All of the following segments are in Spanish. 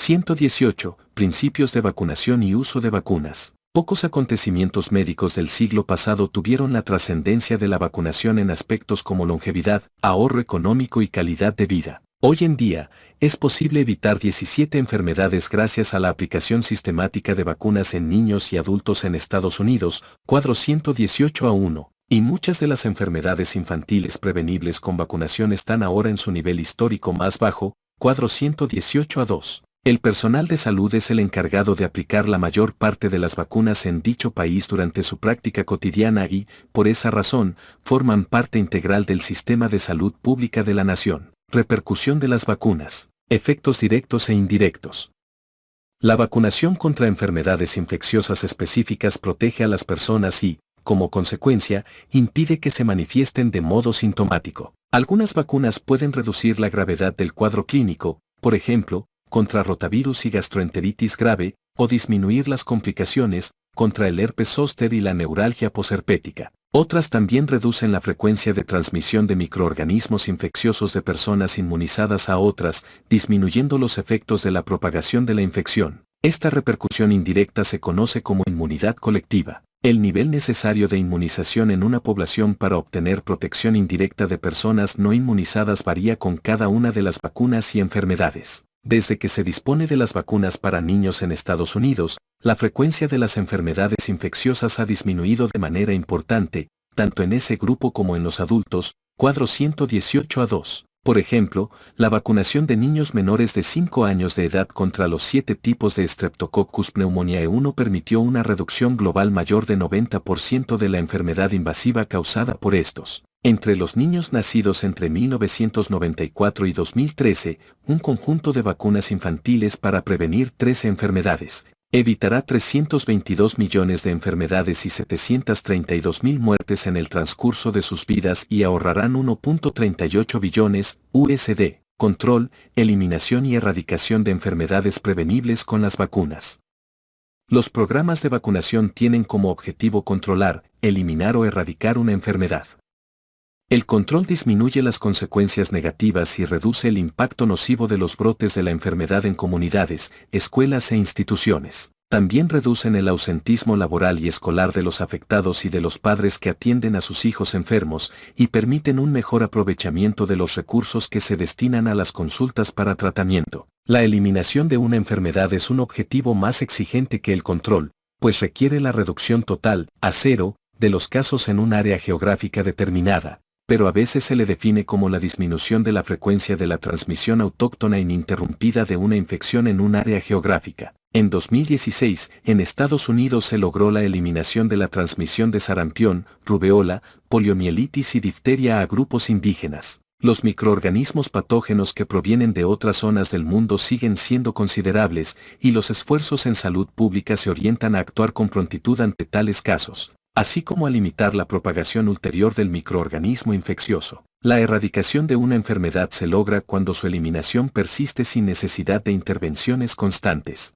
118. Principios de vacunación y uso de vacunas. Pocos acontecimientos médicos del siglo pasado tuvieron la trascendencia de la vacunación en aspectos como longevidad, ahorro económico y calidad de vida. Hoy en día, es posible evitar 17 enfermedades gracias a la aplicación sistemática de vacunas en niños y adultos en Estados Unidos, cuadro 118-1, y muchas de las enfermedades infantiles prevenibles con vacunación están ahora en su nivel histórico más bajo, cuadro 118-2. El personal de salud es el encargado de aplicar la mayor parte de las vacunas en dicho país durante su práctica cotidiana y, por esa razón, forman parte integral del sistema de salud pública de la nación. Repercusión de las vacunas. Efectos directos e indirectos. La vacunación contra enfermedades infecciosas específicas protege a las personas y, como consecuencia, impide que se manifiesten de modo sintomático. Algunas vacunas pueden reducir la gravedad del cuadro clínico, por ejemplo, contra rotavirus y gastroenteritis grave, o disminuir las complicaciones, contra el herpes zóster y la neuralgia posherpética. Otras también reducen la frecuencia de transmisión de microorganismos infecciosos de personas inmunizadas a otras, disminuyendo los efectos de la propagación de la infección. Esta repercusión indirecta se conoce como inmunidad colectiva. El nivel necesario de inmunización en una población para obtener protección indirecta de personas no inmunizadas varía con cada una de las vacunas y enfermedades. Desde que se dispone de las vacunas para niños en Estados Unidos, la frecuencia de las enfermedades infecciosas ha disminuido de manera importante, tanto en ese grupo como en los adultos, cuadro 118-2. Por ejemplo, la vacunación de niños menores de 5 años de edad contra los 7 tipos de Streptococcus pneumoniae 1 permitió una reducción global mayor de 90% de la enfermedad invasiva causada por estos. Entre los niños nacidos entre 1994 y 2013, un conjunto de vacunas infantiles para prevenir 13 enfermedades evitará 322 millones de enfermedades y 732.000 muertes en el transcurso de sus vidas y ahorrarán 1.38 billones USD. Control, eliminación y erradicación de enfermedades prevenibles con las vacunas. Los programas de vacunación tienen como objetivo controlar, eliminar o erradicar una enfermedad. El control disminuye las consecuencias negativas y reduce el impacto nocivo de los brotes de la enfermedad en comunidades, escuelas e instituciones. También reducen el ausentismo laboral y escolar de los afectados y de los padres que atienden a sus hijos enfermos y permiten un mejor aprovechamiento de los recursos que se destinan a las consultas para tratamiento. La eliminación de una enfermedad es un objetivo más exigente que el control, pues requiere la reducción total, a cero, de los casos en un área geográfica determinada, pero a veces se le define como la disminución de la frecuencia de la transmisión autóctona ininterrumpida de una infección en un área geográfica. En 2016, en Estados Unidos se logró la eliminación de la transmisión de sarampión, rubeola, poliomielitis y difteria a grupos indígenas. Los microorganismos patógenos que provienen de otras zonas del mundo siguen siendo considerables, y los esfuerzos en salud pública se orientan a actuar con prontitud ante tales casos, así como a limitar la propagación ulterior del microorganismo infeccioso. La erradicación de una enfermedad se logra cuando su eliminación persiste sin necesidad de intervenciones constantes.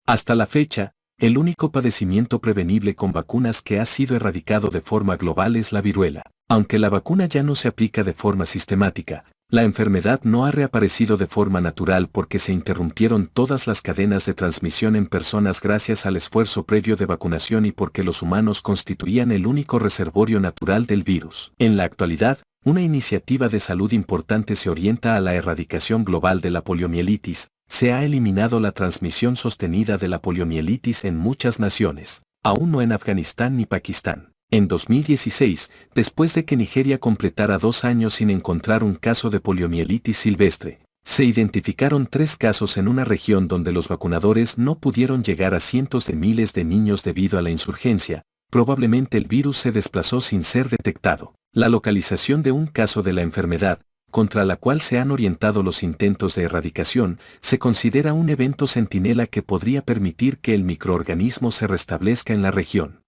Hasta la fecha, el único padecimiento prevenible con vacunas que ha sido erradicado de forma global es la viruela. Aunque la vacuna ya no se aplica de forma sistemática, la enfermedad no ha reaparecido de forma natural porque se interrumpieron todas las cadenas de transmisión en personas gracias al esfuerzo previo de vacunación y porque los humanos constituían el único reservorio natural del virus. En la actualidad, una iniciativa de salud importante se orienta a la erradicación global de la poliomielitis. Se ha eliminado la transmisión sostenida de la poliomielitis en muchas naciones, aún no en Afganistán ni Pakistán. En 2016, después de que Nigeria completara 2 años sin encontrar un caso de poliomielitis silvestre, se identificaron 3 casos en una región donde los vacunadores no pudieron llegar a cientos de miles de niños debido a la insurgencia. Probablemente el virus se desplazó sin ser detectado. La localización de un caso de la enfermedad, contra la cual se han orientado los intentos de erradicación, se considera un evento centinela que podría permitir que el microorganismo se restablezca en la región.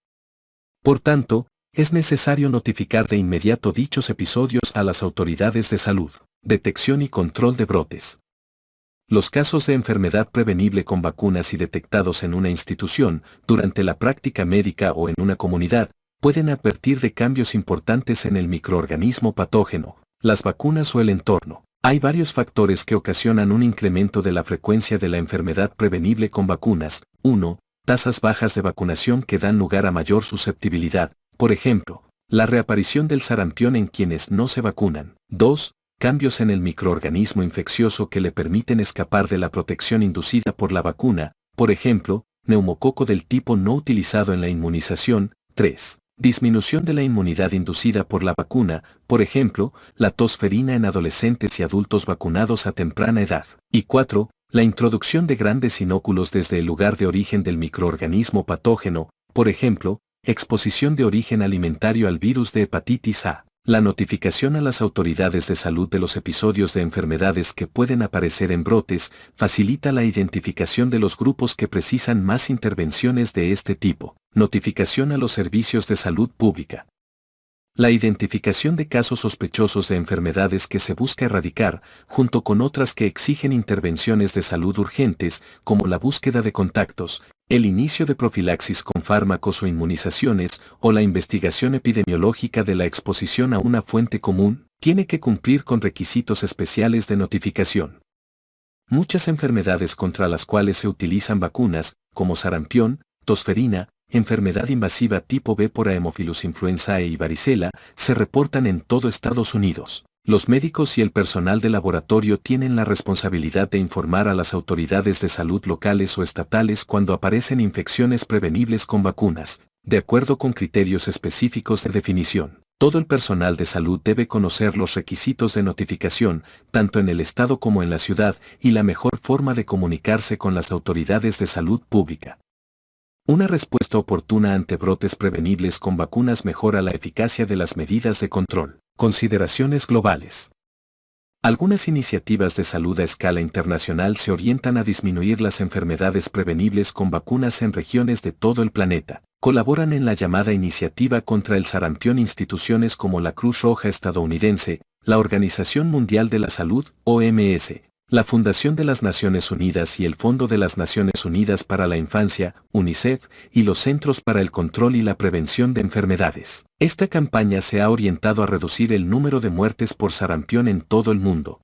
Por tanto, es necesario notificar de inmediato dichos episodios a las autoridades de salud, detección y control de brotes. Los casos de enfermedad prevenible con vacunas y detectados en una institución, durante la práctica médica o en una comunidad, pueden advertir de cambios importantes en el microorganismo patógeno, las vacunas o el entorno. Hay varios factores que ocasionan un incremento de la frecuencia de la enfermedad prevenible con vacunas. 1. Tasas bajas de vacunación que dan lugar a mayor susceptibilidad. Por ejemplo, la reaparición del sarampión en quienes no se vacunan. 2. Cambios en el microorganismo infeccioso que le permiten escapar de la protección inducida por la vacuna. Por ejemplo, neumococo del tipo no utilizado en la inmunización. 3. Disminución de la inmunidad inducida por la vacuna, por ejemplo, la tosferina en adolescentes y adultos vacunados a temprana edad. Y 4. La introducción de grandes inóculos desde el lugar de origen del microorganismo patógeno, por ejemplo, exposición de origen alimentario al virus de hepatitis A. La notificación a las autoridades de salud de los episodios de enfermedades que pueden aparecer en brotes facilita la identificación de los grupos que precisan más intervenciones de este tipo. Notificación a los servicios de salud pública. La identificación de casos sospechosos de enfermedades que se busca erradicar, junto con otras que exigen intervenciones de salud urgentes, como la búsqueda de contactos, el inicio de profilaxis con fármacos o inmunizaciones, o la investigación epidemiológica de la exposición a una fuente común, tiene que cumplir con requisitos especiales de notificación. Muchas enfermedades contra las cuales se utilizan vacunas, como sarampión, tosferina, enfermedad invasiva tipo B por Haemophilus influenzae y varicela, se reportan en todo Estados Unidos. Los médicos y el personal de laboratorio tienen la responsabilidad de informar a las autoridades de salud locales o estatales cuando aparecen infecciones prevenibles con vacunas, de acuerdo con criterios específicos de definición. Todo el personal de salud debe conocer los requisitos de notificación, tanto en el estado como en la ciudad, y la mejor forma de comunicarse con las autoridades de salud pública. Una respuesta oportuna ante brotes prevenibles con vacunas mejora la eficacia de las medidas de control. Consideraciones globales. Algunas iniciativas de salud a escala internacional se orientan a disminuir las enfermedades prevenibles con vacunas en regiones de todo el planeta. Colaboran en la llamada Iniciativa contra el Sarampión instituciones como la Cruz Roja estadounidense, la Organización Mundial de la Salud, OMS, la Fundación de las Naciones Unidas y el Fondo de las Naciones Unidas para la Infancia, UNICEF, y los Centros para el Control y la Prevención de Enfermedades. Esta campaña se ha orientado a reducir el número de muertes por sarampión en todo el mundo.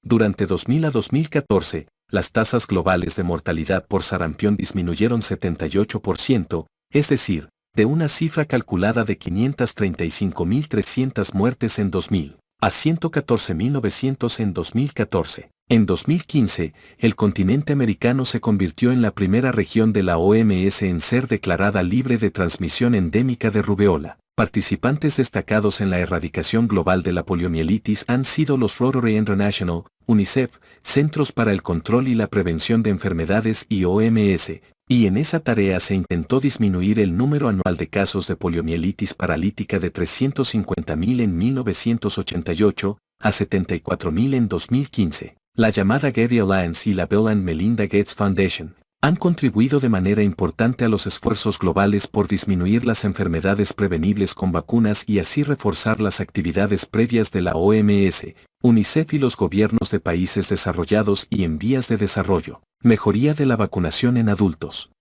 Durante 2000 a 2014, las tasas globales de mortalidad por sarampión disminuyeron 78%, es decir, de una cifra calculada de 535.300 muertes en 2000 a 114.900 en 2014. En 2015, el continente americano se convirtió en la primera región de la OMS en ser declarada libre de transmisión endémica de rubeola. Participantes destacados en la erradicación global de la poliomielitis han sido los Rotary International, UNICEF, Centros para el Control y la Prevención de Enfermedades y OMS, y en esa tarea se intentó disminuir el número anual de casos de poliomielitis paralítica de 350.000 en 1988 a 74.000 en 2015. La llamada Getty Alliance y la Bill and Melinda Gates Foundation han contribuido de manera importante a los esfuerzos globales por disminuir las enfermedades prevenibles con vacunas y así reforzar las actividades previas de la OMS, UNICEF y los gobiernos de países desarrollados y en vías de desarrollo. Mejoría de la vacunación en adultos.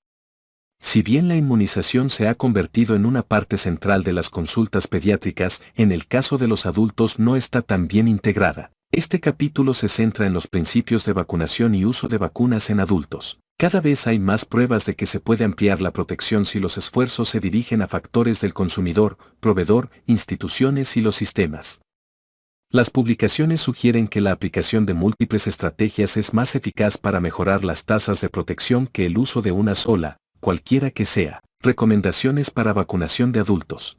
Si bien la inmunización se ha convertido en una parte central de las consultas pediátricas, en el caso de los adultos no está tan bien integrada. Este capítulo se centra en los principios de vacunación y uso de vacunas en adultos. Cada vez hay más pruebas de que se puede ampliar la protección si los esfuerzos se dirigen a factores del consumidor, proveedor, instituciones y los sistemas. Las publicaciones sugieren que la aplicación de múltiples estrategias es más eficaz para mejorar las tasas de protección que el uso de una sola, cualquiera que sea. Recomendaciones para vacunación de adultos.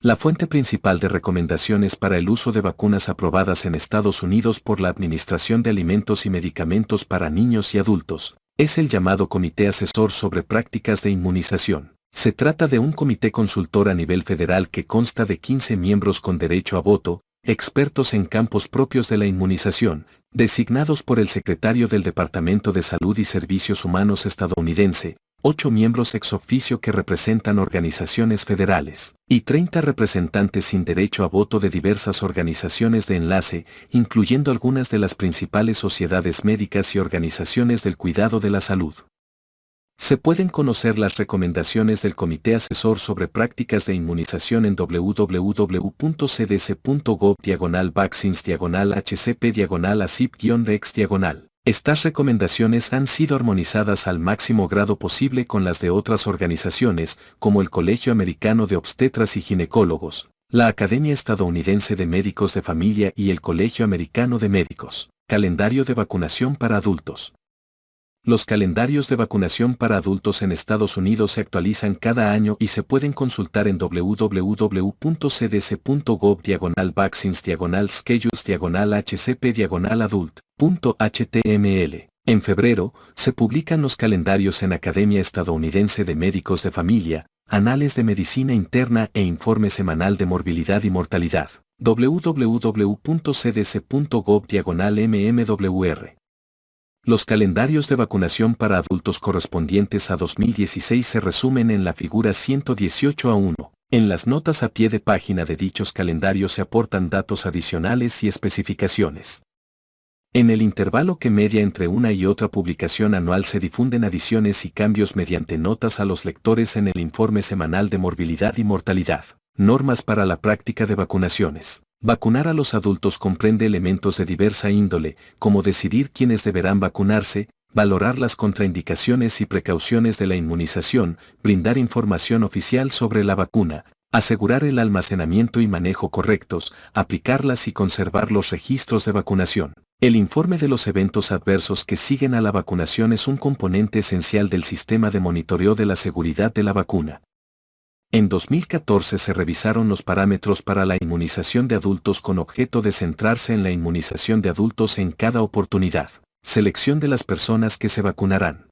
La fuente principal de recomendaciones para el uso de vacunas aprobadas en Estados Unidos por la Administración de Alimentos y Medicamentos para Niños y Adultos es el llamado Comité Asesor sobre Prácticas de Inmunización. Se trata de un comité consultor a nivel federal que consta de 15 miembros con derecho a voto, expertos en campos propios de la inmunización, designados por el secretario del Departamento de Salud y Servicios Humanos estadounidense, 8 miembros ex oficio que representan organizaciones federales, y 30 representantes sin derecho a voto de diversas organizaciones de enlace, incluyendo algunas de las principales sociedades médicas y organizaciones del cuidado de la salud. Se pueden conocer las recomendaciones del Comité Asesor sobre Prácticas de Inmunización en www.cdc.gov/vaccines/HCP/ACIP-ASIP. Estas recomendaciones han sido armonizadas al máximo grado posible con las de otras organizaciones, como el Colegio Americano de Obstetras y Ginecólogos, la Academia Estadounidense de Médicos de Familia y el Colegio Americano de Médicos. Calendario de vacunación para adultos. Los calendarios de vacunación para adultos en Estados Unidos se actualizan cada año y se pueden consultar en www.cdc.gov/vaccines/HCP/adult.html. En febrero, se publican los calendarios en Academia Estadounidense de Médicos de Familia, Anales de Medicina Interna e Informe Semanal de Morbilidad y Mortalidad. www.cdc.gov/mmwr. Los calendarios de vacunación para adultos correspondientes a 2016 se resumen en la figura 118A1. En las notas a pie de página de dichos calendarios se aportan datos adicionales y especificaciones. En el intervalo que media entre una y otra publicación anual se difunden adiciones y cambios mediante notas a los lectores en el informe semanal de morbilidad y mortalidad. Normas para la práctica de vacunaciones. Vacunar a los adultos comprende elementos de diversa índole, como decidir quiénes deberán vacunarse, valorar las contraindicaciones y precauciones de la inmunización, brindar información oficial sobre la vacuna, asegurar el almacenamiento y manejo correctos, aplicarlas y conservar los registros de vacunación. El informe de los eventos adversos que siguen a la vacunación es un componente esencial del sistema de monitoreo de la seguridad de la vacuna. En 2014 se revisaron los parámetros para la inmunización de adultos con objeto de centrarse en la inmunización de adultos en cada oportunidad. Selección de las personas que se vacunarán.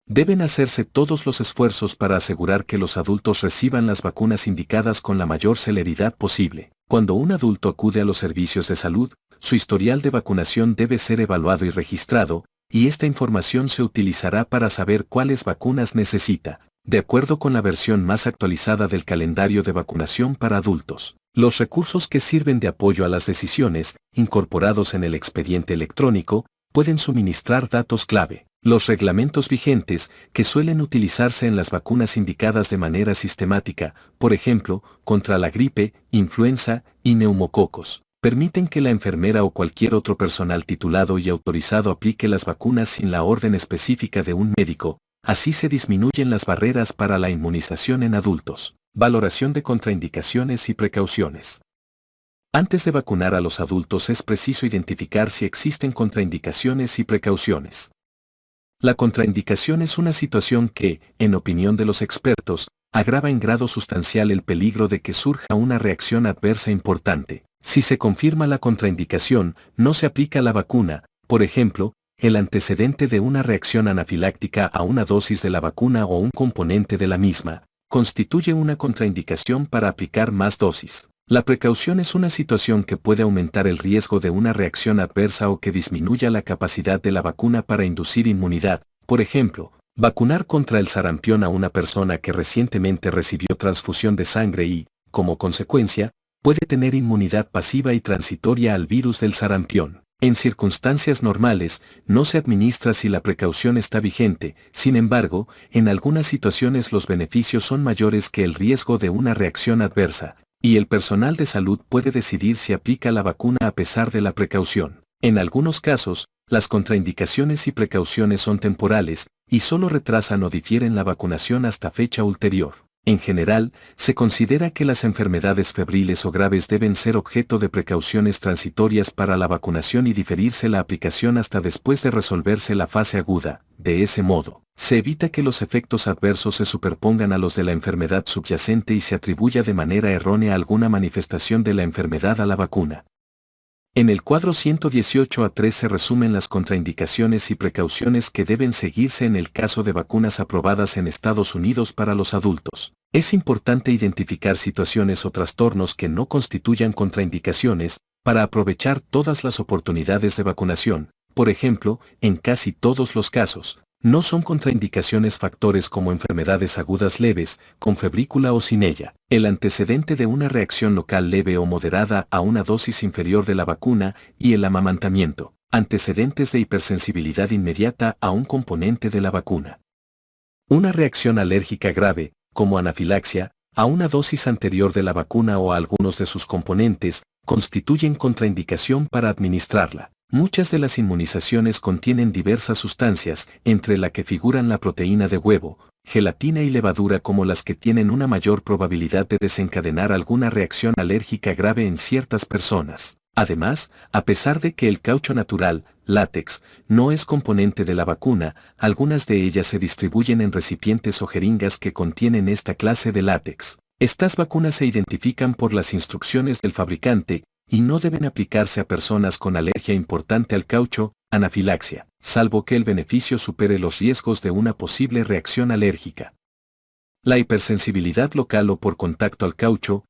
Deben hacerse todos los esfuerzos para asegurar que los adultos reciban las vacunas indicadas con la mayor celeridad posible. Cuando un adulto acude a los servicios de salud, su historial de vacunación debe ser evaluado y registrado, y esta información se utilizará para saber cuáles vacunas necesita, de acuerdo con la versión más actualizada del calendario de vacunación para adultos. Los recursos que sirven de apoyo a las decisiones, incorporados en el expediente electrónico, pueden suministrar datos clave. Los reglamentos vigentes, que suelen utilizarse en las vacunas indicadas de manera sistemática, por ejemplo, contra la gripe, influenza y neumococos, permiten que la enfermera o cualquier otro personal titulado y autorizado aplique las vacunas sin la orden específica de un médico. Así se disminuyen las barreras para la inmunización en adultos. Valoración de contraindicaciones y precauciones. Antes de vacunar a los adultos es preciso identificar si existen contraindicaciones y precauciones. La contraindicación es una situación que, en opinión de los expertos, agrava en grado sustancial el peligro de que surja una reacción adversa importante. Si se confirma la contraindicación, no se aplica la vacuna, por ejemplo, el antecedente de una reacción anafiláctica a una dosis de la vacuna o un componente de la misma, constituye una contraindicación para aplicar más dosis. La precaución es una situación que puede aumentar el riesgo de una reacción adversa o que disminuya la capacidad de la vacuna para inducir inmunidad. Por ejemplo, vacunar contra el sarampión a una persona que recientemente recibió transfusión de sangre y, como consecuencia, puede tener inmunidad pasiva y transitoria al virus del sarampión. En circunstancias normales, no se administra si la precaución está vigente, sin embargo, en algunas situaciones los beneficios son mayores que el riesgo de una reacción adversa, y el personal de salud puede decidir si aplica la vacuna a pesar de la precaución. En algunos casos, las contraindicaciones y precauciones son temporales, y solo retrasan o difieren la vacunación hasta fecha ulterior. En general, se considera que las enfermedades febriles o graves deben ser objeto de precauciones transitorias para la vacunación y diferirse la aplicación hasta después de resolverse la fase aguda. De ese modo, se evita que los efectos adversos se superpongan a los de la enfermedad subyacente y se atribuya de manera errónea alguna manifestación de la enfermedad a la vacuna. En el cuadro 118A3 se resumen las contraindicaciones y precauciones que deben seguirse en el caso de vacunas aprobadas en Estados Unidos para los adultos. Es importante identificar situaciones o trastornos que no constituyan contraindicaciones, para aprovechar todas las oportunidades de vacunación. Por ejemplo, en casi todos los casos, no son contraindicaciones factores como enfermedades agudas leves, con febrícula o sin ella, el antecedente de una reacción local leve o moderada a una dosis inferior de la vacuna y el amamantamiento, antecedentes de hipersensibilidad inmediata a un componente de la vacuna. Una reacción alérgica grave, como anafilaxia, a una dosis anterior de la vacuna o a algunos de sus componentes, constituyen contraindicación para administrarla. Muchas de las inmunizaciones contienen diversas sustancias, entre las que figuran la proteína de huevo, gelatina y levadura como las que tienen una mayor probabilidad de desencadenar alguna reacción alérgica grave en ciertas personas. Además, a pesar de que el caucho natural, látex, no es componente de la vacuna, algunas de ellas se distribuyen en recipientes o jeringas que contienen esta clase de látex. Estas vacunas se identifican por las instrucciones del fabricante y no deben aplicarse a personas con alergia importante al caucho, anafilaxia, salvo que el beneficio supere los riesgos de una posible reacción alérgica. La hipersensibilidad local o por contacto al caucho,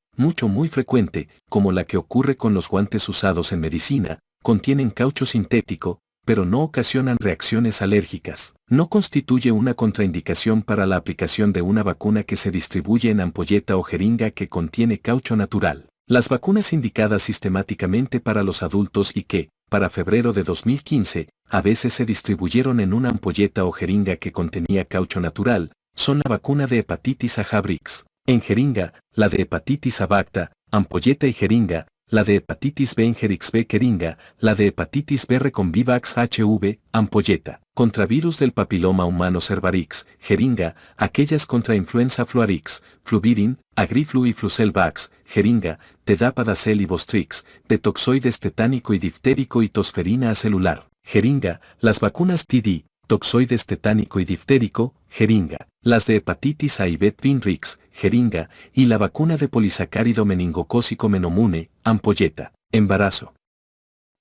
muy frecuente, como la que ocurre con los guantes usados en medicina, contienen caucho sintético, pero no ocasionan reacciones alérgicas. No constituye una contraindicación para la aplicación de una vacuna que se distribuye en ampolleta o jeringa que contiene caucho natural. Las vacunas indicadas sistemáticamente para los adultos y que, para febrero de 2015, a veces se distribuyeron en una ampolleta o jeringa que contenía caucho natural, son la vacuna de hepatitis A Jabrix, en jeringa, la de hepatitis A Bacta, ampolleta y jeringa, la de hepatitis B en Gerix B jeringa, la de hepatitis B Reconvivax HV, ampolleta, contra virus del papiloma humano Cervarix, jeringa, aquellas contra influenza Fluarix, Fluvirin, Agriflu y Flucelvax, jeringa, Tedap-Adacel y Bostrix, de toxoides tetánico y diftérico y tosferina acelular, jeringa, las vacunas TD, toxoides tetánico y diftérico, jeringa, las de hepatitis A y B Pinrix, jeringa, y la vacuna de polisacárido meningocócico Menomune, ampolleta, embarazo.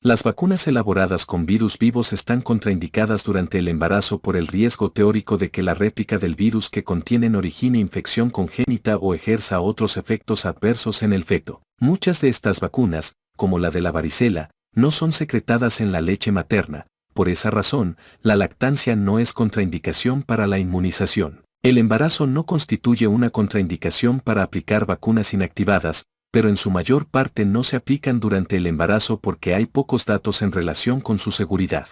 Las vacunas elaboradas con virus vivos están contraindicadas durante el embarazo por el riesgo teórico de que la réplica del virus que contienen origine infección congénita o ejerza otros efectos adversos en el feto. Muchas de estas vacunas, como la de la varicela, no son secretadas en la leche materna. Por esa razón, la lactancia no es contraindicación para la inmunización. El embarazo no constituye una contraindicación para aplicar vacunas inactivadas, pero en su mayor parte no se aplican durante el embarazo porque hay pocos datos en relación con su seguridad.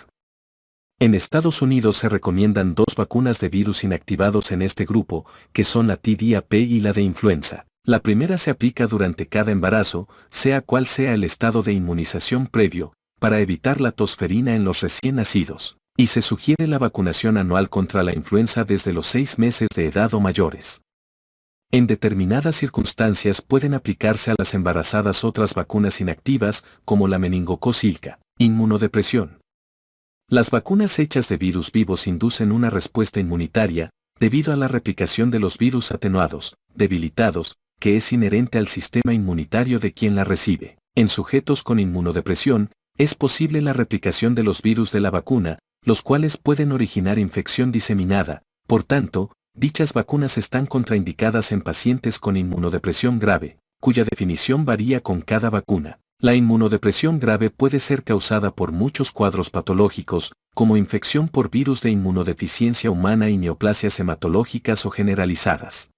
En Estados Unidos se recomiendan dos vacunas de virus inactivados en este grupo, que son la TDAP y la de influenza. La primera se aplica durante cada embarazo, sea cual sea el estado de inmunización previo, para evitar la tosferina en los recién nacidos, y se sugiere la vacunación anual contra la influenza desde los 6 meses de edad o mayores. En determinadas circunstancias pueden aplicarse a las embarazadas otras vacunas inactivas, como la meningococilca, inmunodepresión. Las vacunas hechas de virus vivos inducen una respuesta inmunitaria, debido a la replicación de los virus atenuados, debilitados, que es inherente al sistema inmunitario de quien la recibe. En sujetos con inmunodepresión, es posible la replicación de los virus de la vacuna, los cuales pueden originar infección diseminada. Por tanto, dichas vacunas están contraindicadas en pacientes con inmunodepresión grave, cuya definición varía con cada vacuna. La inmunodepresión grave puede ser causada por muchos cuadros patológicos, como infección por virus de inmunodeficiencia humana y neoplasias hematológicas o generalizadas.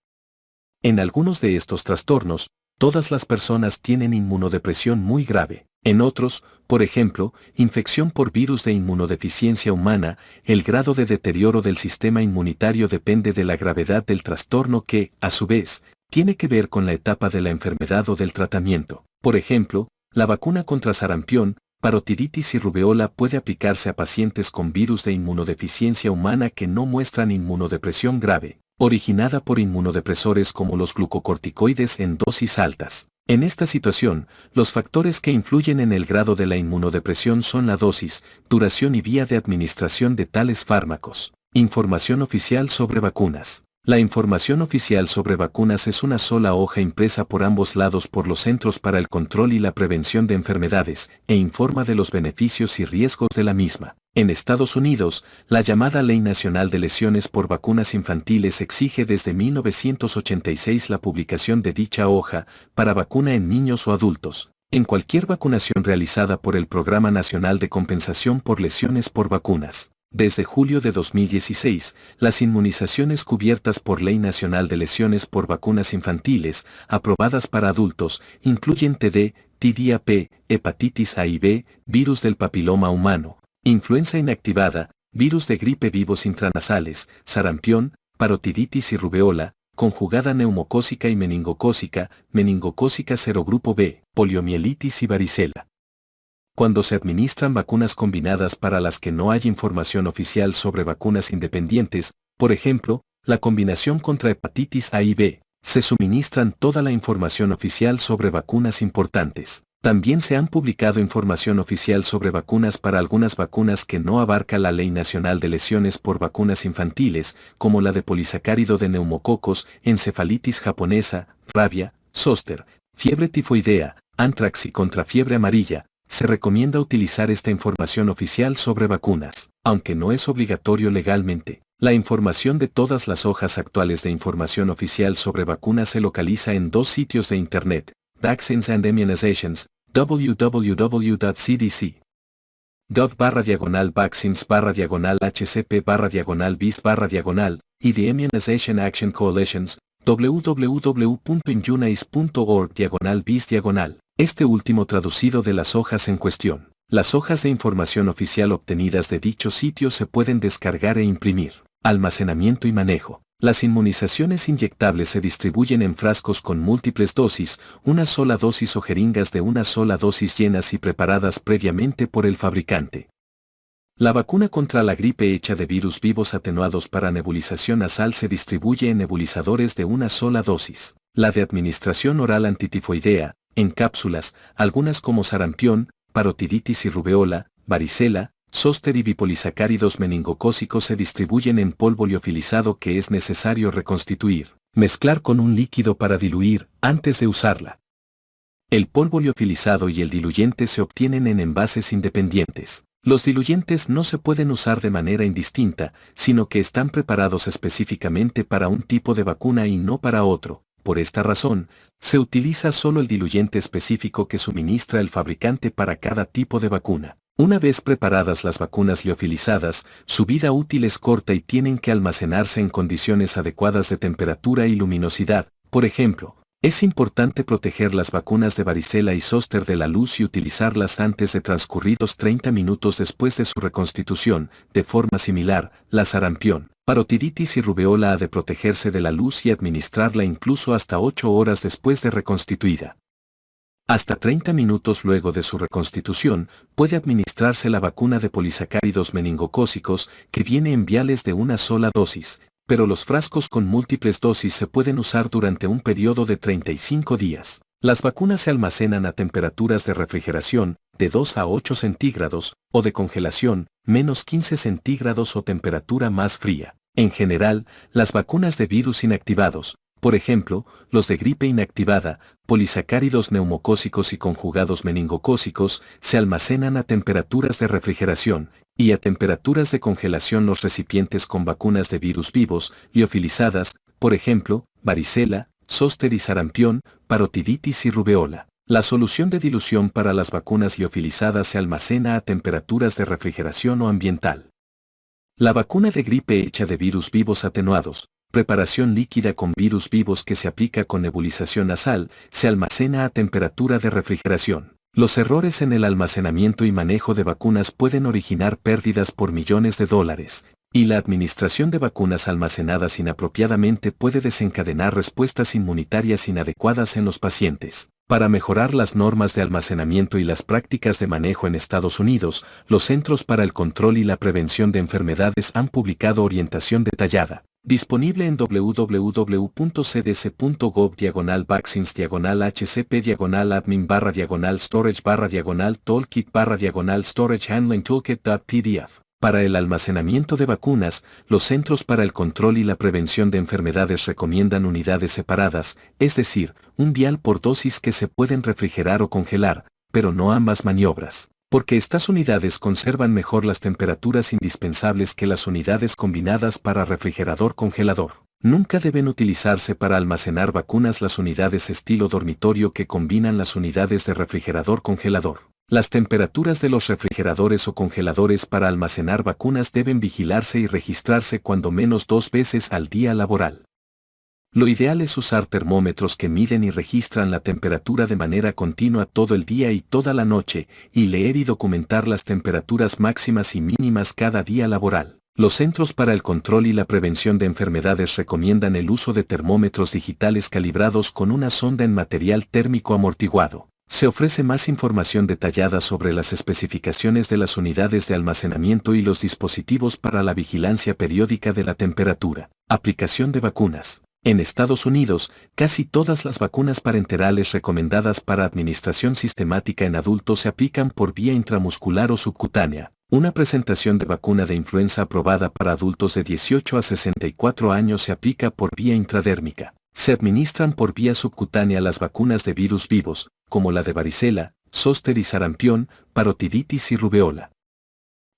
En algunos de estos trastornos, todas las personas tienen inmunodepresión muy grave. En otros, por ejemplo, infección por virus de inmunodeficiencia humana, el grado de deterioro del sistema inmunitario depende de la gravedad del trastorno que, a su vez, tiene que ver con la etapa de la enfermedad o del tratamiento. Por ejemplo, la vacuna contra sarampión, parotiditis y rubeola puede aplicarse a pacientes con virus de inmunodeficiencia humana que no muestran inmunodepresión grave, originada por inmunodepresores como los glucocorticoides en dosis altas. En esta situación, los factores que influyen en el grado de la inmunodepresión son la dosis, duración y vía de administración de tales fármacos. Información oficial sobre vacunas. La información oficial sobre vacunas es una sola hoja impresa por ambos lados por los Centros para el Control y la Prevención de Enfermedades, e informa de los beneficios y riesgos de la misma. En Estados Unidos, la llamada Ley Nacional de Lesiones por Vacunas Infantiles exige desde 1986 la publicación de dicha hoja, para vacuna en niños o adultos, en cualquier vacunación realizada por el Programa Nacional de Compensación por Lesiones por Vacunas. Desde julio de 2016, las inmunizaciones cubiertas por Ley Nacional de Lesiones por Vacunas Infantiles, aprobadas para adultos, incluyen TD, TDAP, hepatitis A y B, virus del papiloma humano, influenza inactivada, virus de gripe vivos intranasales, sarampión, parotiditis y rubeola, conjugada neumocócica y meningocócica, meningocócica serogrupo B, poliomielitis y varicela. Cuando se administran vacunas combinadas para las que no hay información oficial sobre vacunas independientes, por ejemplo, la combinación contra hepatitis A y B, se suministran toda la información oficial sobre vacunas importantes. También se han publicado información oficial sobre vacunas para algunas vacunas que no abarca la Ley Nacional de Lesiones por Vacunas Infantiles, como la de polisacárido de neumococos, encefalitis japonesa, rabia, zóster, fiebre tifoidea, antrax y contra fiebre amarilla. Se recomienda utilizar esta información oficial sobre vacunas, aunque no es obligatorio legalmente. La información de todas las hojas actuales de información oficial sobre vacunas se localiza en dos sitios de Internet: Vaccines and Immunizations, www.cdc.gov/vaccines/hcp/bis/ y the Immunization Action Coalitions, www.immunize.org/bis/. Este último traducido de las hojas en cuestión. Las hojas de información oficial obtenidas de dicho sitio se pueden descargar e imprimir. Almacenamiento y manejo. Las inmunizaciones inyectables se distribuyen en frascos con múltiples dosis, una sola dosis o jeringas de una sola dosis llenas y preparadas previamente por el fabricante. La vacuna contra la gripe hecha de virus vivos atenuados para nebulización nasal se distribuye en nebulizadores de una sola dosis. La de administración oral antitifoidea, en cápsulas, algunas como sarampión, parotiditis y rubeola, varicela, zóster y bipolisacáridos meningocócicos se distribuyen en polvo liofilizado que es necesario reconstituir, mezclar con un líquido para diluir antes de usarla. El polvo liofilizado y el diluyente se obtienen en envases independientes. Los diluyentes no se pueden usar de manera indistinta, sino que están preparados específicamente para un tipo de vacuna y no para otro. Por esta razón, se utiliza solo el diluyente específico que suministra el fabricante para cada tipo de vacuna. Una vez preparadas las vacunas liofilizadas, su vida útil es corta y tienen que almacenarse en condiciones adecuadas de temperatura y luminosidad. Por ejemplo, es importante proteger las vacunas de varicela y zóster de la luz y utilizarlas antes de transcurridos 30 minutos después de su reconstitución. De forma similar, la sarampión, parotiditis y rubeola ha de protegerse de la luz y administrarla incluso hasta 8 horas después de reconstituida. Hasta 30 minutos luego de su reconstitución, puede administrarse la vacuna de polisacáridos meningocócicos, que viene en viales de una sola dosis, pero los frascos con múltiples dosis se pueden usar durante un periodo de 35 días. Las vacunas se almacenan a temperaturas de refrigeración, de 2 a 8 centígrados, o de congelación, menos 15 centígrados o temperatura más fría. En general, las vacunas de virus inactivados, por ejemplo, los de gripe inactivada, polisacáridos neumocócicos y conjugados meningocócicos, se almacenan a temperaturas de refrigeración, y a temperaturas de congelación los recipientes con vacunas de virus vivos, liofilizadas, por ejemplo, varicela, zóster y sarampión, parotiditis y rubeola. La solución de dilución para las vacunas liofilizadas se almacena a temperaturas de refrigeración o ambiental. La vacuna de gripe hecha de virus vivos atenuados, preparación líquida con virus vivos que se aplica con nebulización nasal, se almacena a temperatura de refrigeración. Los errores en el almacenamiento y manejo de vacunas pueden originar pérdidas por millones de dólares, y la administración de vacunas almacenadas inapropiadamente puede desencadenar respuestas inmunitarias inadecuadas en los pacientes. Para mejorar las normas de almacenamiento y las prácticas de manejo en Estados Unidos, los Centros para el Control y la Prevención de Enfermedades han publicado orientación detallada, disponible en www.cdc.gov/vaccines/hcp/admin/toolkit/storage-handling-toolkit.pdf. Para el almacenamiento de vacunas, los Centros para el Control y la Prevención de Enfermedades recomiendan unidades separadas, es decir, un vial por dosis que se pueden refrigerar o congelar, pero no ambas maniobras, porque estas unidades conservan mejor las temperaturas indispensables que las unidades combinadas para refrigerador-congelador. Nunca deben utilizarse para almacenar vacunas las unidades estilo dormitorio que combinan las unidades de refrigerador-congelador. Las temperaturas de los refrigeradores o congeladores para almacenar vacunas deben vigilarse y registrarse cuando menos 2 veces al día laboral. Lo ideal es usar termómetros que miden y registran la temperatura de manera continua todo el día y toda la noche, y leer y documentar las temperaturas máximas y mínimas cada día laboral. Los Centros para el Control y la Prevención de Enfermedades recomiendan el uso de termómetros digitales calibrados con una sonda en material térmico amortiguado. Se ofrece más información detallada sobre las especificaciones de las unidades de almacenamiento y los dispositivos para la vigilancia periódica de la temperatura. Aplicación de vacunas. En Estados Unidos, casi todas las vacunas parenterales recomendadas para administración sistemática en adultos se aplican por vía intramuscular o subcutánea. Una presentación de vacuna de influenza aprobada para adultos de 18 a 64 años se aplica por vía intradérmica. Se administran por vía subcutánea las vacunas de virus vivos, como la de varicela, zóster y sarampión, parotiditis y rubeola.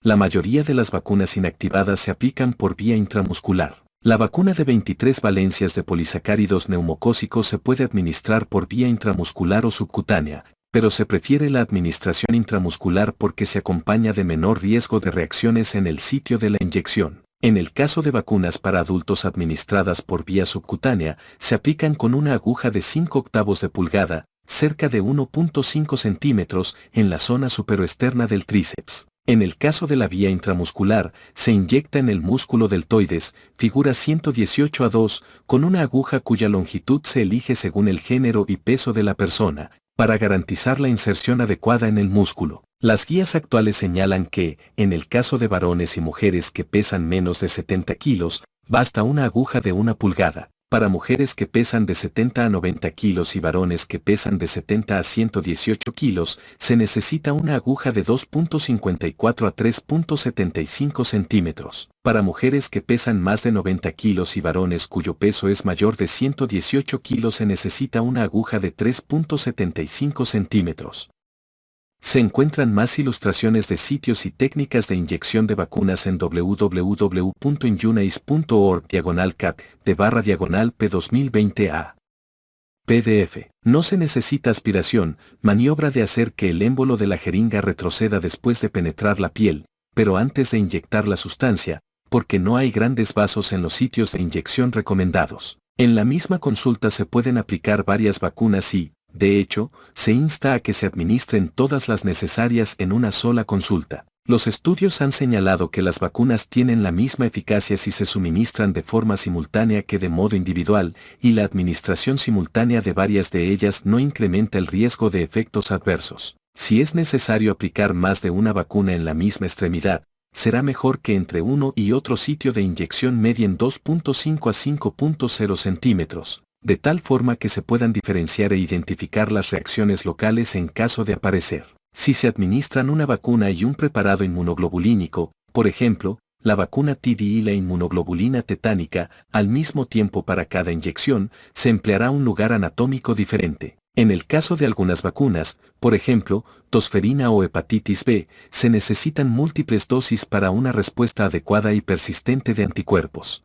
La mayoría de las vacunas inactivadas se aplican por vía intramuscular. La vacuna de 23 valencias de polisacáridos neumocócicos se puede administrar por vía intramuscular o subcutánea, pero se prefiere la administración intramuscular porque se acompaña de menor riesgo de reacciones en el sitio de la inyección. En el caso de vacunas para adultos administradas por vía subcutánea, se aplican con una aguja de 5/8 de pulgada, cerca de 1.5 centímetros, en la zona superoexterna del tríceps. En el caso de la vía intramuscular, se inyecta en el músculo deltoides, figura 118A2, con una aguja cuya longitud se elige según el género y peso de la persona, para garantizar la inserción adecuada en el músculo. Las guías actuales señalan que, en el caso de varones y mujeres que pesan menos de 70 kilos, basta una aguja de 1 pulgada. Para mujeres que pesan de 70 a 90 kilos y varones que pesan de 70 a 118 kilos, se necesita una aguja de 2.54 a 3.75 centímetros. Para mujeres que pesan más de 90 kilos y varones cuyo peso es mayor de 118 kilos se necesita una aguja de 3.75 centímetros. Se encuentran más ilustraciones de sitios y técnicas de inyección de vacunas en www.injunais.org/cat/P2020A. PDF. No se necesita aspiración, maniobra de hacer que el émbolo de la jeringa retroceda después de penetrar la piel, pero antes de inyectar la sustancia, porque no hay grandes vasos en los sitios de inyección recomendados. En la misma consulta se pueden aplicar varias vacunas y, de hecho, se insta a que se administren todas las necesarias en una sola consulta. Los estudios han señalado que las vacunas tienen la misma eficacia si se suministran de forma simultánea que de modo individual, y la administración simultánea de varias de ellas no incrementa el riesgo de efectos adversos. Si es necesario aplicar más de una vacuna en la misma extremidad, será mejor que entre uno y otro sitio de inyección medien 2.5 a 5.0 centímetros. De tal forma que se puedan diferenciar e identificar las reacciones locales en caso de aparecer. Si se administran una vacuna y un preparado inmunoglobulínico, por ejemplo, la vacuna TD y la inmunoglobulina tetánica, al mismo tiempo para cada inyección, se empleará un lugar anatómico diferente. En el caso de algunas vacunas, por ejemplo, tosferina o hepatitis B, se necesitan múltiples dosis para una respuesta adecuada y persistente de anticuerpos.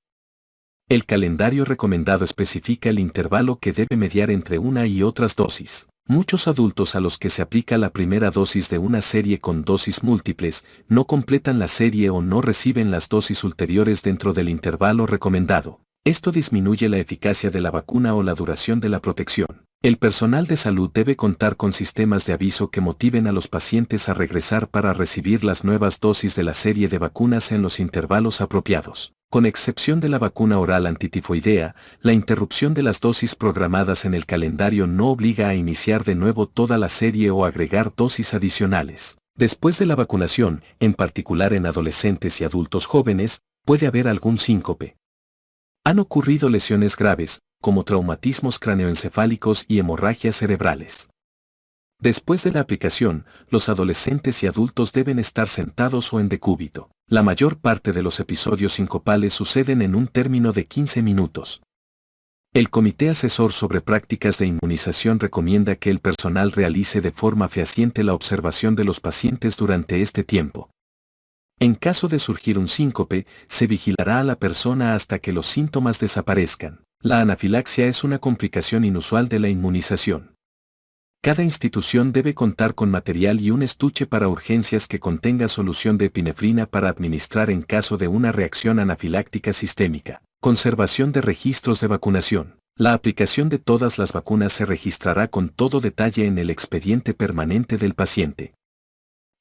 El calendario recomendado especifica el intervalo que debe mediar entre una y otras dosis. Muchos adultos a los que se aplica la primera dosis de una serie con dosis múltiples, no completan la serie o no reciben las dosis ulteriores dentro del intervalo recomendado. Esto disminuye la eficacia de la vacuna o la duración de la protección. El personal de salud debe contar con sistemas de aviso que motiven a los pacientes a regresar para recibir las nuevas dosis de la serie de vacunas en los intervalos apropiados. Con excepción de la vacuna oral antitifoidea, la interrupción de las dosis programadas en el calendario no obliga a iniciar de nuevo toda la serie o agregar dosis adicionales. Después de la vacunación, en particular en adolescentes y adultos jóvenes, puede haber algún síncope. Han ocurrido lesiones graves, como traumatismos cráneoencefálicos y hemorragias cerebrales. Después de la aplicación, los adolescentes y adultos deben estar sentados o en decúbito. La mayor parte de los episodios sincopales suceden en un término de 15 minutos. El Comité Asesor sobre Prácticas de Inmunización recomienda que el personal realice de forma fehaciente la observación de los pacientes durante este tiempo. En caso de surgir un síncope, se vigilará a la persona hasta que los síntomas desaparezcan. La anafilaxia es una complicación inusual de la inmunización. Cada institución debe contar con material y un estuche para urgencias que contenga solución de epinefrina para administrar en caso de una reacción anafiláctica sistémica. Conservación de registros de vacunación. La aplicación de todas las vacunas se registrará con todo detalle en el expediente permanente del paciente.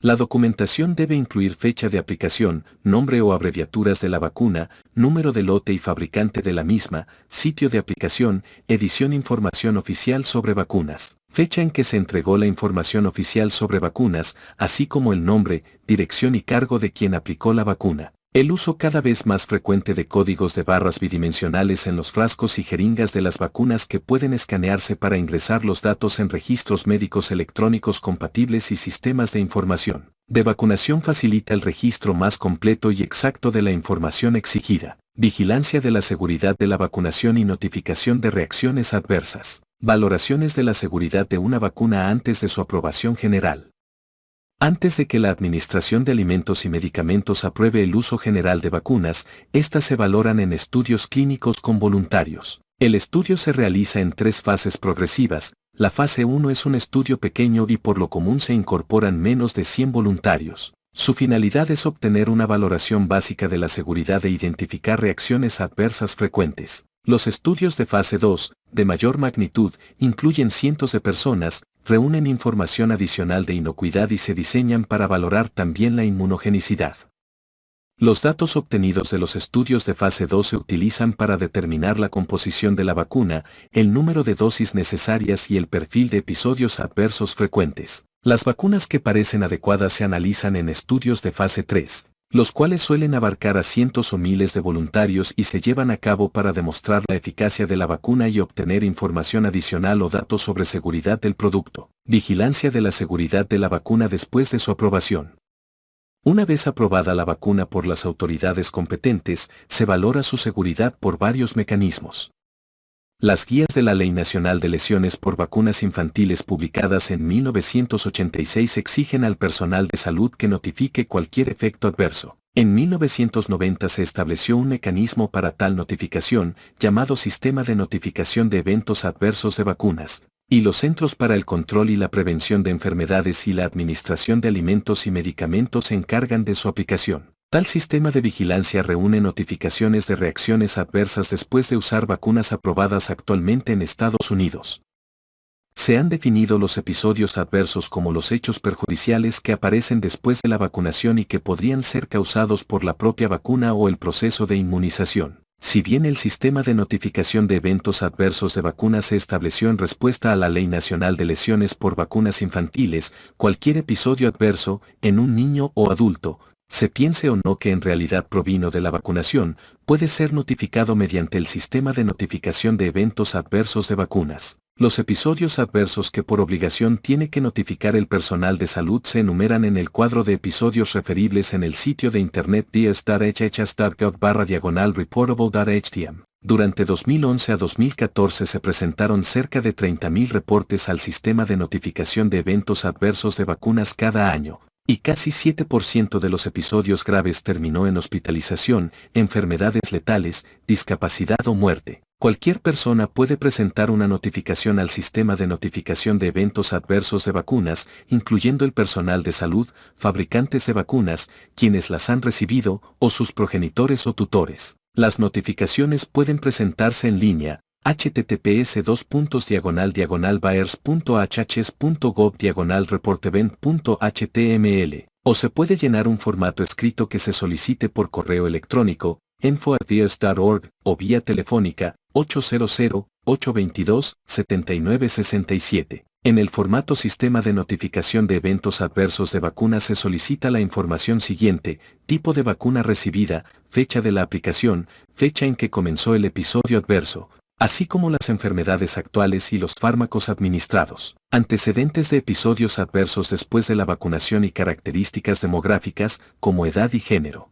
La documentación debe incluir fecha de aplicación, nombre o abreviaturas de la vacuna, número de lote y fabricante de la misma, sitio de aplicación, edición información oficial sobre vacunas, fecha en que se entregó la información oficial sobre vacunas, así como el nombre, dirección y cargo de quien aplicó la vacuna. El uso cada vez más frecuente de códigos de barras bidimensionales en los frascos y jeringas de las vacunas que pueden escanearse para ingresar los datos en registros médicos electrónicos compatibles y sistemas de información de vacunación facilita el registro más completo y exacto de la información exigida. Vigilancia de la seguridad de la vacunación y notificación de reacciones adversas. Valoraciones de la seguridad de una vacuna antes de su aprobación general. Antes de que la Administración de Alimentos y Medicamentos apruebe el uso general de vacunas, éstas se valoran en estudios clínicos con voluntarios. El estudio se realiza en 3 fases progresivas. La fase 1 es un estudio pequeño y por lo común se incorporan menos de 100 voluntarios. Su finalidad es obtener una valoración básica de la seguridad e identificar reacciones adversas frecuentes. Los estudios de fase 2, de mayor magnitud, incluyen cientos de personas, reúnen información adicional de inocuidad y se diseñan para valorar también la inmunogenicidad. Los datos obtenidos de los estudios de fase 2 se utilizan para determinar la composición de la vacuna, el número de dosis necesarias y el perfil de episodios adversos frecuentes. Las vacunas que parecen adecuadas se analizan en estudios de fase 3, los cuales suelen abarcar a cientos o miles de voluntarios y se llevan a cabo para demostrar la eficacia de la vacuna y obtener información adicional o datos sobre seguridad del producto. Vigilancia de la seguridad de la vacuna después de su aprobación. Una vez aprobada la vacuna por las autoridades competentes, se valora su seguridad por varios mecanismos. Las guías de la Ley Nacional de Lesiones por Vacunas Infantiles publicadas en 1986 exigen al personal de salud que notifique cualquier efecto adverso. En 1990 se estableció un mecanismo para tal notificación, llamado Sistema de Notificación de Eventos Adversos de Vacunas, y los Centros para el Control y la Prevención de Enfermedades y la Administración de Alimentos y Medicamentos se encargan de su aplicación. Tal sistema de vigilancia reúne notificaciones de reacciones adversas después de usar vacunas aprobadas actualmente en Estados Unidos. Se han definido los episodios adversos como los hechos perjudiciales que aparecen después de la vacunación y que podrían ser causados por la propia vacuna o el proceso de inmunización. Si bien el sistema de notificación de eventos adversos de vacunas se estableció en respuesta a la Ley Nacional de Lesiones por Vacunas Infantiles, cualquier episodio adverso, en un niño o adulto, se piense o no que en realidad provino de la vacunación, puede ser notificado mediante el sistema de notificación de eventos adversos de vacunas. Los episodios adversos que por obligación tiene que notificar el personal de salud se enumeran en el cuadro de episodios referibles en el sitio de internet ds.hhs.gov/reportable.htm. Durante 2011 a 2014 se presentaron cerca de 30.000 reportes al sistema de notificación de eventos adversos de vacunas cada año, y casi 7% de los episodios graves terminó en hospitalización, enfermedades letales, discapacidad o muerte. Cualquier persona puede presentar una notificación al sistema de notificación de eventos adversos de vacunas, incluyendo el personal de salud, fabricantes de vacunas, quienes las han recibido, o sus progenitores o tutores. Las notificaciones pueden presentarse en línea, https://baers.hhs.gov/reportevent.html, o se puede llenar un formato escrito que se solicite por correo electrónico, info@dias.org, o vía telefónica, 800-822-7967. En el formato Sistema de Notificación de Eventos Adversos de Vacunas se solicita la información siguiente: tipo de vacuna recibida, fecha de la aplicación, fecha en que comenzó el episodio adverso, así como las enfermedades actuales y los fármacos administrados, antecedentes de episodios adversos después de la vacunación y características demográficas, como edad y género.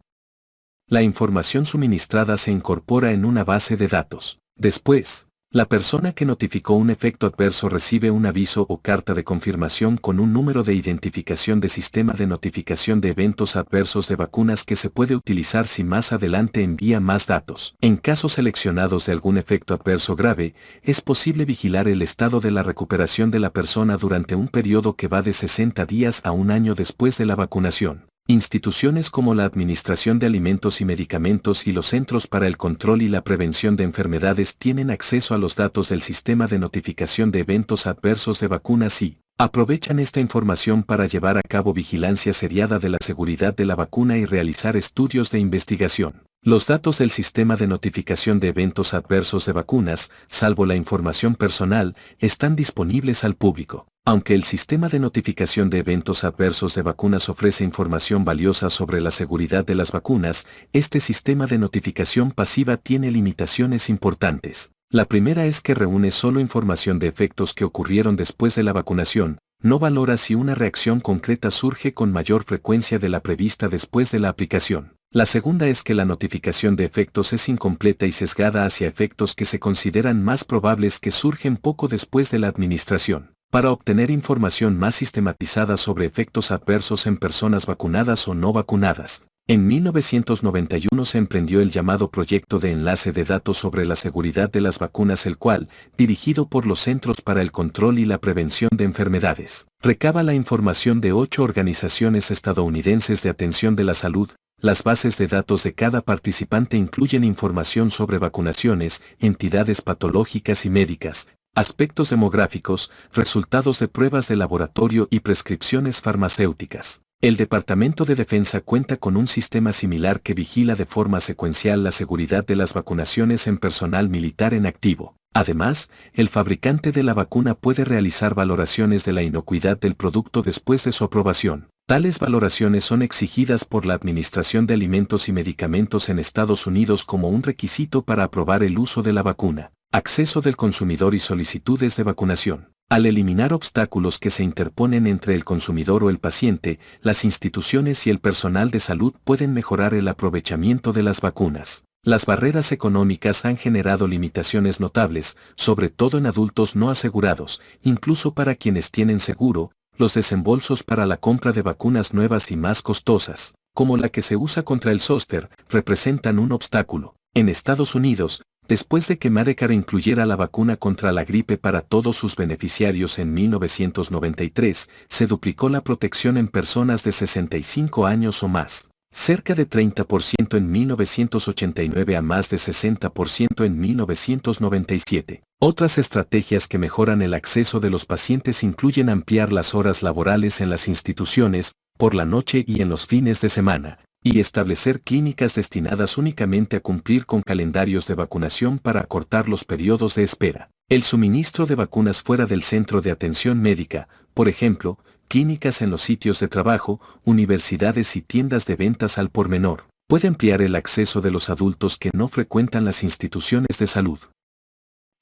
La información suministrada se incorpora en una base de datos. Después, la persona que notificó un efecto adverso recibe un aviso o carta de confirmación con un número de identificación de sistema de notificación de eventos adversos de vacunas que se puede utilizar si más adelante envía más datos. En casos seleccionados de algún efecto adverso grave, es posible vigilar el estado de la recuperación de la persona durante un periodo que va de 60 días a un año después de la vacunación. Instituciones como la Administración de Alimentos y Medicamentos y los Centros para el Control y la Prevención de Enfermedades tienen acceso a los datos del sistema de notificación de eventos adversos de vacunas y, Aprovechan esta información para llevar a cabo vigilancia seriada de la seguridad de la vacuna y realizar estudios de investigación. Los datos del sistema de notificación de eventos adversos de vacunas, salvo la información personal, están disponibles al público. Aunque el sistema de notificación de eventos adversos de vacunas ofrece información valiosa sobre la seguridad de las vacunas, este sistema de notificación pasiva tiene limitaciones importantes. La primera es que reúne solo información de efectos que ocurrieron después de la vacunación, no valora si una reacción concreta surge con mayor frecuencia de la prevista después de la aplicación. La segunda es que la notificación de efectos es incompleta y sesgada hacia efectos que se consideran más probables que surgen poco después de la administración. Para obtener información más sistematizada sobre efectos adversos en personas vacunadas o no vacunadas, en 1991 se emprendió el llamado Proyecto de Enlace de Datos sobre la Seguridad de las Vacunas, el cual, dirigido por los Centros para el Control y la Prevención de Enfermedades, recaba la información de 8 organizaciones estadounidenses de atención de la salud. Las bases de datos de cada participante incluyen información sobre vacunaciones, entidades patológicas y médicas, aspectos demográficos, resultados de pruebas de laboratorio y prescripciones farmacéuticas. El Departamento de Defensa cuenta con un sistema similar que vigila de forma secuencial la seguridad de las vacunaciones en personal militar en activo. Además, el fabricante de la vacuna puede realizar valoraciones de la inocuidad del producto después de su aprobación. Tales valoraciones son exigidas por la Administración de Alimentos y Medicamentos en Estados Unidos como un requisito para aprobar el uso de la vacuna. Acceso del consumidor y solicitudes de vacunación. Al eliminar obstáculos que se interponen entre el consumidor o el paciente, las instituciones y el personal de salud pueden mejorar el aprovechamiento de las vacunas. Las barreras económicas han generado limitaciones notables, sobre todo en adultos no asegurados, incluso para quienes tienen seguro. Los desembolsos para la compra de vacunas nuevas y más costosas, como la que se usa contra el zóster, representan un obstáculo. En Estados Unidos, después de que Medicare incluyera la vacuna contra la gripe para todos sus beneficiarios en 1993, se duplicó la protección en personas de 65 años o más, cerca de 30% en 1989 a más de 60% en 1997. Otras estrategias que mejoran el acceso de los pacientes incluyen ampliar las horas laborales en las instituciones, por la noche y en los fines de semana, y establecer clínicas destinadas únicamente a cumplir con calendarios de vacunación para acortar los periodos de espera. El suministro de vacunas fuera del centro de atención médica, por ejemplo, clínicas en los sitios de trabajo, universidades y tiendas de ventas al por menor, puede ampliar el acceso de los adultos que no frecuentan las instituciones de salud.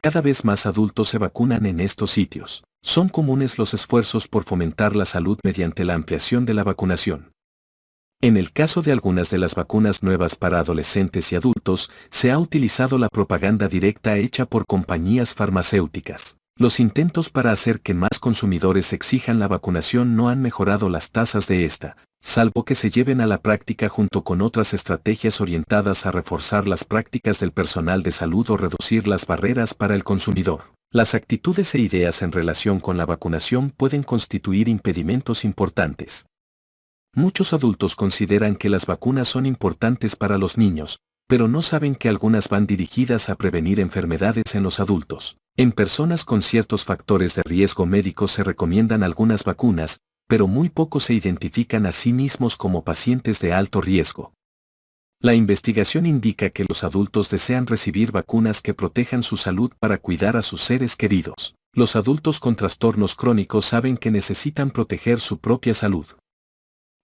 Cada vez más adultos se vacunan en estos sitios. Son comunes los esfuerzos por fomentar la salud mediante la ampliación de la vacunación. En el caso de algunas de las vacunas nuevas para adolescentes y adultos, se ha utilizado la propaganda directa hecha por compañías farmacéuticas. Los intentos para hacer que más consumidores exijan la vacunación no han mejorado las tasas de esta, salvo que se lleven a la práctica junto con otras estrategias orientadas a reforzar las prácticas del personal de salud o reducir las barreras para el consumidor. Las actitudes e ideas en relación con la vacunación pueden constituir impedimentos importantes. Muchos adultos consideran que las vacunas son importantes para los niños, pero no saben que algunas van dirigidas a prevenir enfermedades en los adultos. En personas con ciertos factores de riesgo médico se recomiendan algunas vacunas, pero muy pocos se identifican a sí mismos como pacientes de alto riesgo. La investigación indica que los adultos desean recibir vacunas que protejan su salud para cuidar a sus seres queridos. Los adultos con trastornos crónicos saben que necesitan proteger su propia salud.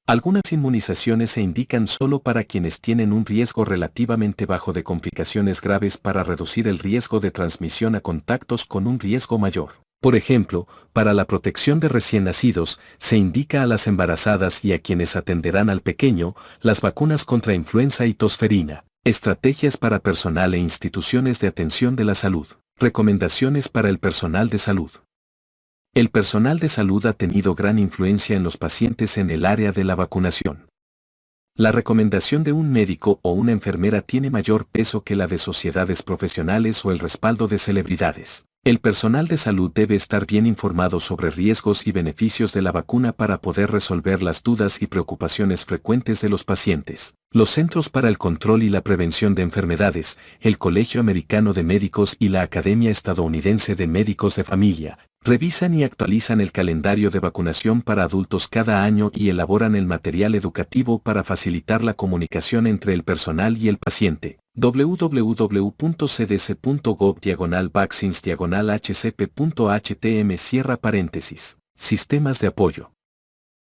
Algunas inmunizaciones se indican solo para quienes tienen un riesgo relativamente bajo de complicaciones graves para reducir el riesgo de transmisión a contactos con un riesgo mayor. Por ejemplo, para la protección de recién nacidos, se indica a las embarazadas y a quienes atenderán al pequeño, las vacunas contra influenza y tosferina. Estrategias para personal e instituciones de atención de la salud. Recomendaciones para el personal de salud. El personal de salud ha tenido gran influencia en los pacientes en el área de la vacunación. La recomendación de un médico o una enfermera tiene mayor peso que la de sociedades profesionales o el respaldo de celebridades. El personal de salud debe estar bien informado sobre riesgos y beneficios de la vacuna para poder resolver las dudas y preocupaciones frecuentes de los pacientes. Los Centros para el Control y la Prevención de Enfermedades, el Colegio Americano de Médicos y la Academia Estadounidense de Médicos de Familia, Revisan y actualizan el calendario de vacunación para adultos cada año y elaboran el material educativo para facilitar la comunicación entre el personal y el paciente. www.cdc.gov/vaccines/hcp.htm. Sistemas de apoyo.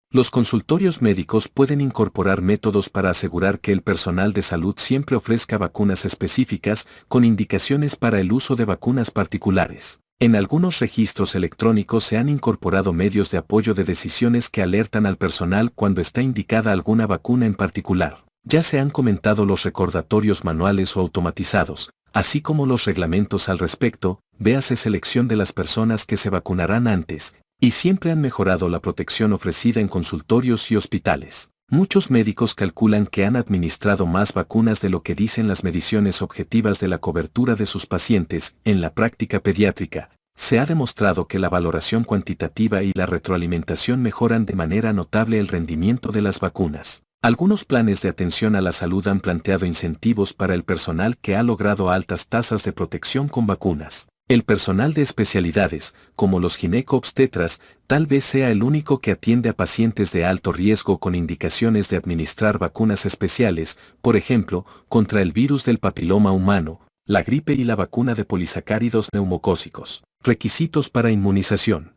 Los consultorios médicos pueden incorporar métodos para asegurar que el personal de salud siempre ofrezca vacunas específicas con indicaciones para el uso de vacunas particulares. En algunos registros electrónicos se han incorporado medios de apoyo de decisiones que alertan al personal cuando está indicada alguna vacuna en particular. Ya se han comentado los recordatorios manuales o automatizados, así como los reglamentos al respecto, véase selección de las personas que se vacunarán antes, y siempre han mejorado la protección ofrecida en consultorios y hospitales. Muchos médicos calculan que han administrado más vacunas de lo que dicen las mediciones objetivas de la cobertura de sus pacientes. En la práctica pediátrica, se ha demostrado que la valoración cuantitativa y la retroalimentación mejoran de manera notable el rendimiento de las vacunas. Algunos planes de atención a la salud han planteado incentivos para el personal que ha logrado altas tasas de protección con vacunas. El personal de especialidades, como los gineco-obstetras, tal vez sea el único que atiende a pacientes de alto riesgo con indicaciones de administrar vacunas especiales, por ejemplo, contra el virus del papiloma humano, la gripe y la vacuna de polisacáridos neumocócicos. Requisitos para inmunización.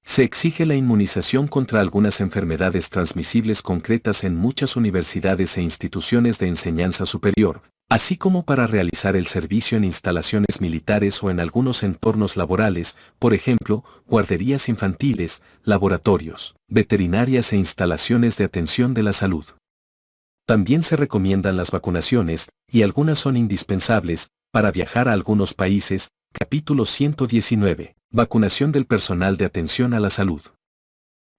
Se exige la inmunización contra algunas enfermedades transmisibles concretas en muchas universidades e instituciones de enseñanza superior, así como para realizar el servicio en instalaciones militares o en algunos entornos laborales, por ejemplo, guarderías infantiles, laboratorios, veterinarias e instalaciones de atención de la salud. También se recomiendan las vacunaciones, y algunas son indispensables, para viajar a algunos países. Capítulo 119. Vacunación del personal de atención a la salud.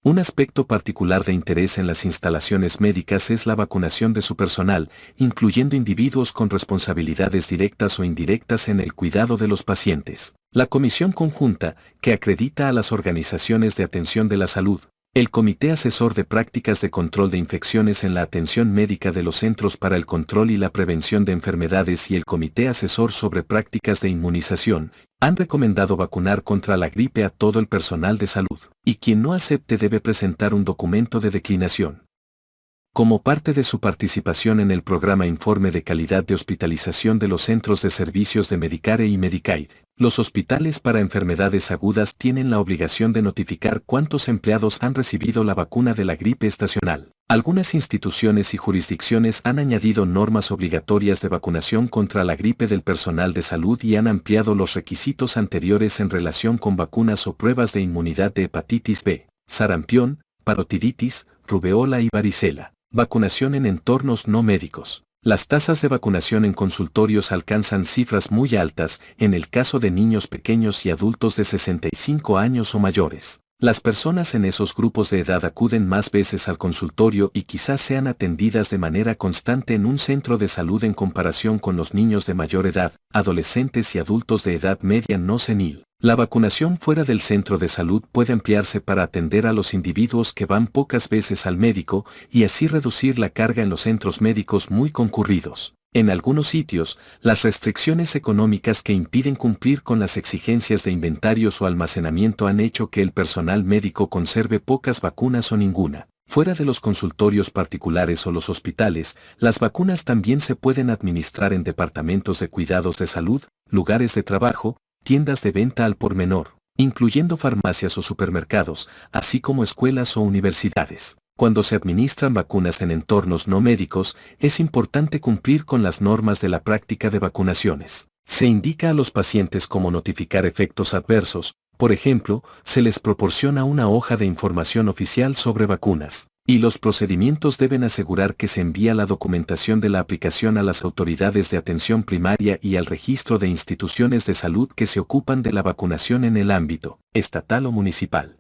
Un aspecto particular de interés en las instalaciones médicas es la vacunación de su personal, incluyendo individuos con responsabilidades directas o indirectas en el cuidado de los pacientes. La Comisión Conjunta, que acredita a las organizaciones de atención de la salud, el Comité Asesor de Prácticas de Control de Infecciones en la Atención Médica de los Centros para el Control y la Prevención de Enfermedades y el Comité Asesor sobre Prácticas de Inmunización, han recomendado vacunar contra la gripe a todo el personal de salud, y quien no acepte debe presentar un documento de declinación. Como parte de su participación en el programa Informe de Calidad de Hospitalización de los Centros de Servicios de Medicare y Medicaid, los hospitales para enfermedades agudas tienen la obligación de notificar cuántos empleados han recibido la vacuna de la gripe estacional. Algunas instituciones y jurisdicciones han añadido normas obligatorias de vacunación contra la gripe del personal de salud y han ampliado los requisitos anteriores en relación con vacunas o pruebas de inmunidad de hepatitis B, sarampión, parotiditis, rubeola y varicela. Vacunación en entornos no médicos. Las tasas de vacunación en consultorios alcanzan cifras muy altas en el caso de niños pequeños y adultos de 65 años o mayores. Las personas en esos grupos de edad acuden más veces al consultorio y quizás sean atendidas de manera constante en un centro de salud en comparación con los niños de mayor edad, adolescentes y adultos de edad media no senil. La vacunación fuera del centro de salud puede ampliarse para atender a los individuos que van pocas veces al médico y así reducir la carga en los centros médicos muy concurridos. En algunos sitios, las restricciones económicas que impiden cumplir con las exigencias de inventarios o almacenamiento han hecho que el personal médico conserve pocas vacunas o ninguna. Fuera de los consultorios particulares o los hospitales, las vacunas también se pueden administrar en departamentos de cuidados de salud, lugares de trabajo, tiendas de venta al por menor, incluyendo farmacias o supermercados, así como escuelas o universidades. Cuando se administran vacunas en entornos no médicos, es importante cumplir con las normas de la práctica de vacunaciones. Se indica a los pacientes cómo notificar efectos adversos, por ejemplo, se les proporciona una hoja de información oficial sobre vacunas, y los procedimientos deben asegurar que se envía la documentación de la aplicación a las autoridades de atención primaria y al registro de instituciones de salud que se ocupan de la vacunación en el ámbito estatal o municipal.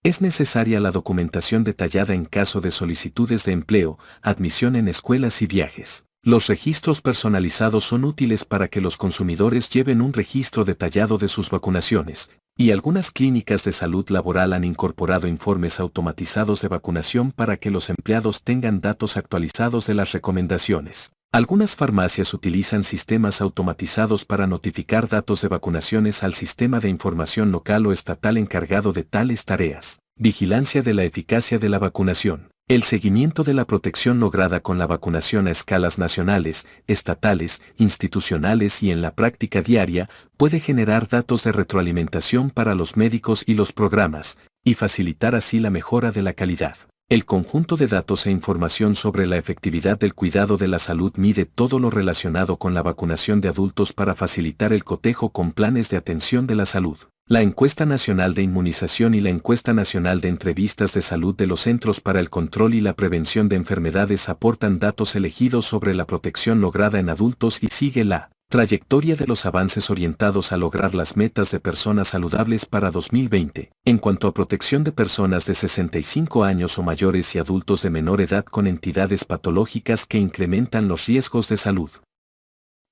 Es necesaria la documentación detallada en caso de solicitudes de empleo, admisión en escuelas y viajes. Los registros personalizados son útiles para que los consumidores lleven un registro detallado de sus vacunaciones, y algunas clínicas de salud laboral han incorporado informes automatizados de vacunación para que los empleados tengan datos actualizados de las recomendaciones. Algunas farmacias utilizan sistemas automatizados para notificar datos de vacunaciones al sistema de información local o estatal encargado de tales tareas. Vigilancia de la eficacia de la vacunación. El seguimiento de la protección lograda con la vacunación a escalas nacionales, estatales, institucionales y en la práctica diaria puede generar datos de retroalimentación para los médicos y los programas, y facilitar así la mejora de la calidad. El conjunto de datos e información sobre la efectividad del cuidado de la salud mide todo lo relacionado con la vacunación de adultos para facilitar el cotejo con planes de atención de la salud. La Encuesta Nacional de Inmunización y la Encuesta Nacional de Entrevistas de Salud de los Centros para el Control y la Prevención de Enfermedades aportan datos elegidos sobre la protección lograda en adultos y sigue la trayectoria de los avances orientados a lograr las metas de personas saludables para 2020. En cuanto a protección de personas de 65 años o mayores y adultos de menor edad con entidades patológicas que incrementan los riesgos de salud.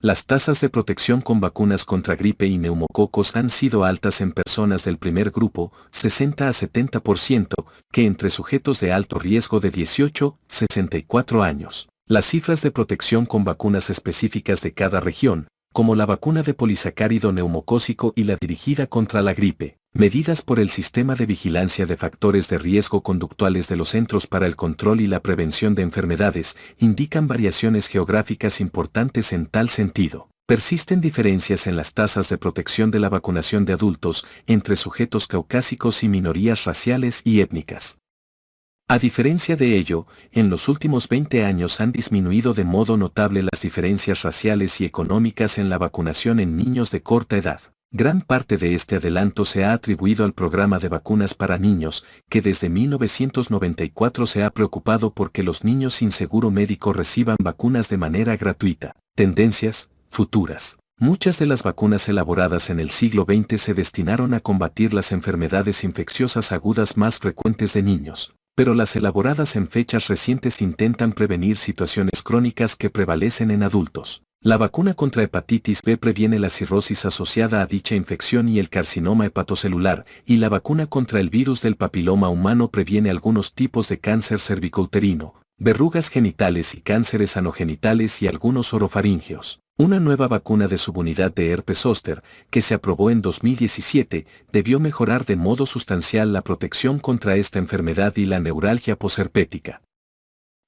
Las tasas de protección con vacunas contra gripe y neumococos han sido altas en personas del primer grupo, 60 a 70%, que entre sujetos de alto riesgo de 18 a 64 años. Las cifras de protección con vacunas específicas de cada región, como la vacuna de polisacárido neumocócico y la dirigida contra la gripe, medidas por el Sistema de Vigilancia de Factores de Riesgo Conductuales de los Centros para el Control y la Prevención de Enfermedades, indican variaciones geográficas importantes en tal sentido. Persisten diferencias en las tasas de protección de la vacunación de adultos entre sujetos caucásicos y minorías raciales y étnicas. A diferencia de ello, en los últimos 20 años han disminuido de modo notable las diferencias raciales y económicas en la vacunación en niños de corta edad. Gran parte de este adelanto se ha atribuido al programa de vacunas para niños, que desde 1994 se ha preocupado por que los niños sin seguro médico reciban vacunas de manera gratuita. Tendencias futuras. Muchas de las vacunas elaboradas en el siglo XX se destinaron a combatir las enfermedades infecciosas agudas más frecuentes de niños, pero las elaboradas en fechas recientes intentan prevenir situaciones crónicas que prevalecen en adultos. La vacuna contra hepatitis B previene la cirrosis asociada a dicha infección y el carcinoma hepatocelular, y la vacuna contra el virus del papiloma humano previene algunos tipos de cáncer cervicouterino, verrugas genitales y cánceres anogenitales y algunos orofaringeos. Una nueva vacuna de subunidad de herpes zóster, que se aprobó en 2017, debió mejorar de modo sustancial la protección contra esta enfermedad y la neuralgia posherpética.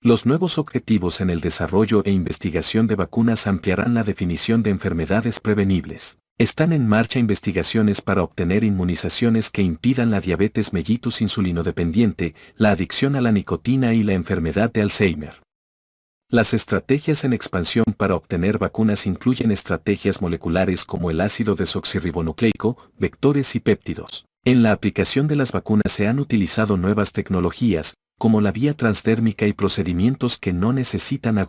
Los nuevos objetivos en el desarrollo e investigación de vacunas ampliarán la definición de enfermedades prevenibles. Están en marcha investigaciones para obtener inmunizaciones que impidan la diabetes mellitus insulinodependiente, la adicción a la nicotina y la enfermedad de Alzheimer. Las estrategias en expansión para obtener vacunas incluyen estrategias moleculares como el ácido desoxirribonucleico, vectores y péptidos. En la aplicación de las vacunas se han utilizado nuevas tecnologías, como la vía transdérmica y procedimientos que no necesitan agujas.